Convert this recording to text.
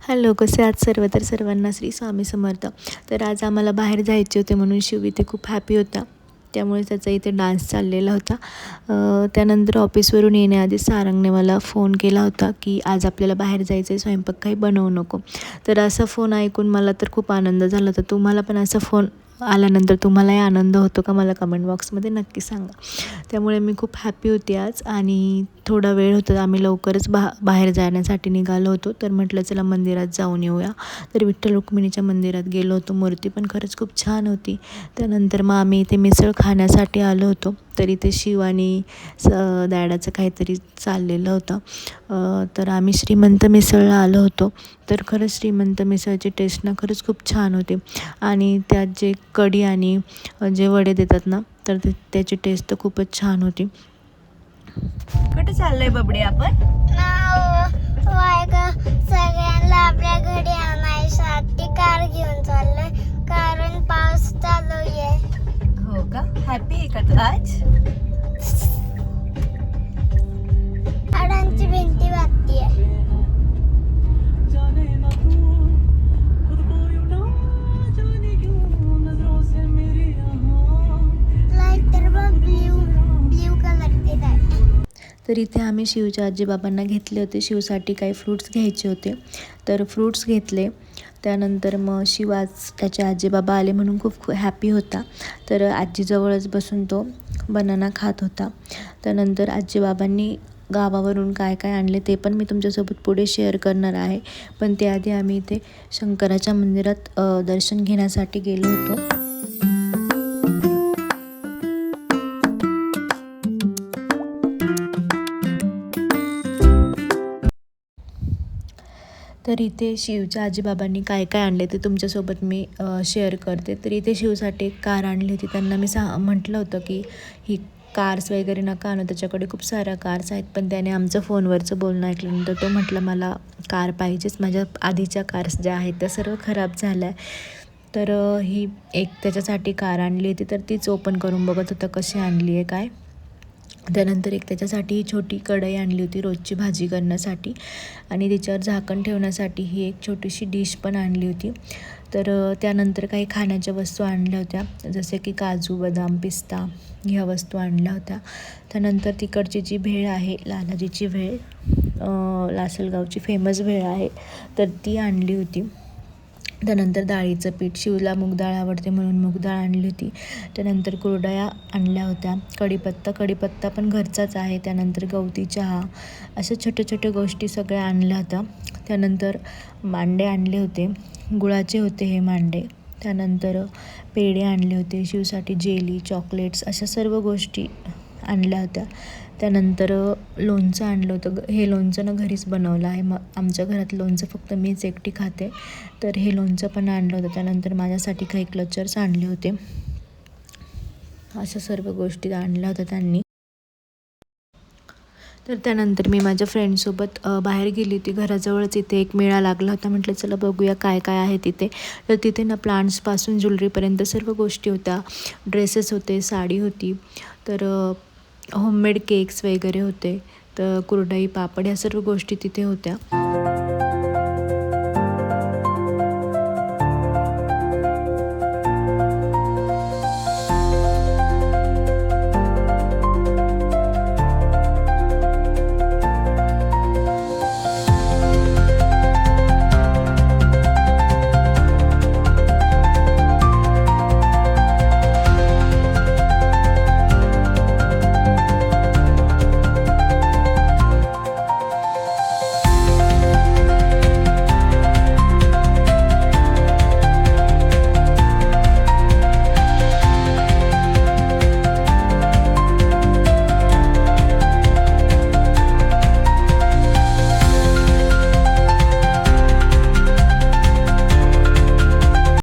Hello, कसे आहात सर्व? तर सर्वांना श्री स्वामी समर्थ. तर आज आम्हाला बाहेर जायचे होते म्हणून शिव इथे खूप हॅपी होता. त्यामुळे त्याचा इथे डान्स चाललेला होता. त्यानंतर ऑफिसवरून येण्याआधी सारंगने मला फोन केला होता की आज आपल्याला बाहेर जायचं आहे, स्वयंपाक काही बनवू नको. तर असा फोन ऐकून मला तर खूप आनंद झाला. तर तुम्हाला पण असा फोन आल्यानंतर तुम्हालाही आनंद होतो का, मला कमेंट बॉक्समध्ये नक्की सांगा. त्यामुळे मी खूप हॅपी होते आज. आणि थोडा वेळ होता, आम्ही लवकरच बाहेर जाण्यासाठी निघालो होतो. तर म्हटलं चला मंदिरात जाऊन येऊया. तर विठ्ठल रुक्मिणीच्या मंदिरात गेलो होतो. मूर्ती पण खरंच खूप छान होती. त्यानंतर मग आम्ही इथे मिसळ खाण्यासाठी आलो होतो. तर इथे शिव आणि दॅडाचं काहीतरी चाललेलं होतं. तर आम्ही श्रीमंत मिसळला आलो होतो. तर खरंच श्रीमंत मिसळची टेस्ट ना खरंच खूप छान होती. आणि त्यात जे कढी आणि जे वडे देतात ना, तर त्याची टेस्ट तर खूपच छान होती. कुठे चाललोय बबडी आपण? सगळ्यांना आपल्या घरी आणायसाठी कार घेऊन चाललोय, कारण पाऊस चालू आहे. हो का? हॅपी आहे का तू आज? झाडांची भिंती वाटतीये. लाईट तर ब्ल्यू कलरची आहे. तर इथे आम्ही शिवच्या आजीबाबांना घेतले होते. शिवसाठी काही फ्रूट्स घ्यायचे होते, तर फ्रूट्स घेतले. त्यानंतर मग शिव आज त्याचे आजीबाबा आले म्हणून खूप हॅपी होता. तर आजीजवळच बसून तो बनाना खात होता. त्यानंतर आजीबाबांनी गावावरून काय काय आणले ते पण मी तुमच्यासोबत पुढे शेअर करणार आहे. पण त्याआधी आम्ही इथे शंकराच्या मंदिरात दर्शन घेण्यासाठी गेलो होतो. तर इथे शिवच्या आजीबाबांनी काय काय आणले ते तुमच्यासोबत मी शेअर करते. तर इथे शिवसाठी एक कार आणली होती. त्यांना मी म्हटलं होतं की ही कार्स वगैरे नका आणू, त्याच्याकडे खूप साऱ्या कार्स आहेत. पण त्याने आमचं फोनवरचं बोलणं ऐकल्यानंतर तो म्हटलं मला कार पाहिजेच, माझ्या आधीच्या कार्स ज्या आहेत त्या सर्व खराब झाल्या. तर ही एक त्याच्यासाठी कार आणली होती. तर तीच ओपन करून बघत होता कशी आणली आहे काय. त्यानंतर एक त्याच्यासाठी छोटी कढई आणली होती रोजची भाजी करण्यासाठी. आणि त्याच्यावर झाकण ठेवण्यासाठी ही एक छोटीशी डिश पण आणली होती. तर त्यानंतर काही खाण्याच्या वस्तू आणल्या होत्या, जसे की काजू, बदाम, पिस्ता ह्या वस्तू आणल्या होत्या. त्यानंतर तिकडची जी भेळ आहे, लालाजीची भेळ, लासलगावची फेमस भेळ आहे, तर ती आणली होती. त्यानंतर डाळीचं पीठ, शिवला मूगडाळ आवडते म्हणून मूगडाळ आणली होती. त्यानंतर कुरडया आणल्या होत्या. कढीपत्ता पण घरचाच आहे. त्यानंतर गवती चहा, अशा छोट्या छोट्या गोष्टी सगळ्या आणल्या होत्या. त्यानंतर मांडे आणले होते, गुळाचे होते हे मांडे. त्यानंतर पेढे आणले होते, शिवसाठी जेली, चॉकलेट्स, अशा सर्व गोष्टी आणल्या होत्या. त्यानंतर लोणचं आणलं होतं. हे लोणचं ना घरीच बनवलं आहे. मग आमच्या घरात लोणचं फक्त मीच एकटी खाते, तर हे लोणचं पण आणलं होतं. त्यानंतर माझ्यासाठी काही क्लचर्स आणले होते. अशा सर्व गोष्टी आणल्या होत्या त्यांनी. तर त्यानंतर मी माझ्या फ्रेंडसोबत बाहेर गेली होती. घराजवळच इथे एक मेळा लागला होता. म्हटलं चला बघूया काय काय आहे तिथे. तर तिथे ना प्लांट्सपासून ज्वेलरीपर्यंत सर्व गोष्टी होत्या. ड्रेसेस होते, साडी होती. तर होममेड केक्स वगैरे होते. तर कुरडई, पापड ह्या सर्व गोष्टी तिथे होत्या.